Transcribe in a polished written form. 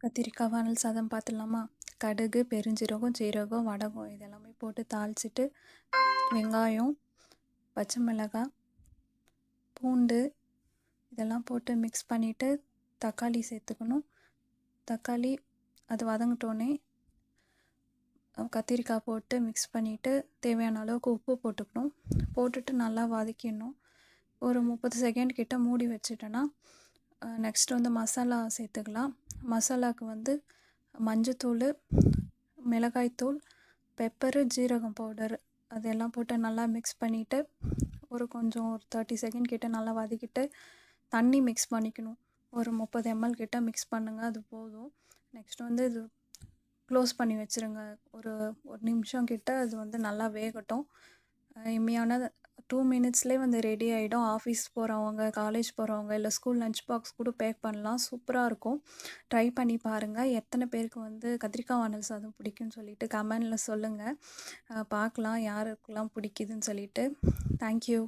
கத்திரிக்காய் வானல் சாதம் பார்த்துடலாமா? கடுகு, பெருஞ்சீரகம், சீரகம், வடகம் இதெல்லாமே போட்டு தாளிச்சிட்டு வெங்காயம், பச்சை மிளகாய், பூண்டு இதெல்லாம் போட்டு மிக்ஸ் பண்ணிவிட்டு தக்காளி சேர்த்துக்கணும். தக்காளி அது வதங்கிட்டோன்னே கத்திரிக்காய் போட்டு மிக்ஸ் பண்ணிவிட்டு தேவையான அளவுக்கு உப்பு போட்டுக்கணும். போட்டுட்டு நல்லா வதக்கிடணும். ஒரு 30 செகண்ட் கிட்ட மூடி வச்சுட்டோன்னா நெக்ஸ்ட் வந்து மசாலா சேர்த்துக்கலாம். மசாலாவுக்கு வந்து மஞ்சத்தூள், மிளகாய்த்தூள், பெப்பரு, ஜீரகம் பவுடர் அதெல்லாம் போட்டு நல்லா மிக்ஸ் பண்ணிவிட்டு ஒரு 30 செகண்ட் கிட்ட நல்லா வதக்கிட்டு தண்ணி மிக்ஸ் பண்ணிக்கணும். ஒரு 30 ml கிட்ட மிக்ஸ் பண்ணுங்கள், அது போதும். நெக்ஸ்ட் வந்து இது க்ளோஸ் பண்ணி வச்சுருங்க. ஒரு நிமிஷம் கிட்ட அது வந்து நல்லா வேகட்டும். எம்மியான 2 மினிட்ஸ்லேயே வந்து ரெடி ஆகிடும். ஆஃபீஸ் போகிறவங்க, காலேஜ் போகிறவங்க இல்லை ஸ்கூல் லஞ்ச் பாக்ஸ் கூட பேக் பண்ணலாம். சூப்பராக இருக்கும். ட்ரை பண்ணி பாருங்கள். எத்தனை பேருக்கு வந்து கத்திரிக்காய் வானல் சாதம் பிடிக்கும்னு சொல்லிட்டு கமெண்டில் சொல்லுங்கள். பார்க்கலாம் யாருக்கெல்லாம் பிடிக்குதுன்னு சொல்லிட்டு. தேங்க்யூ.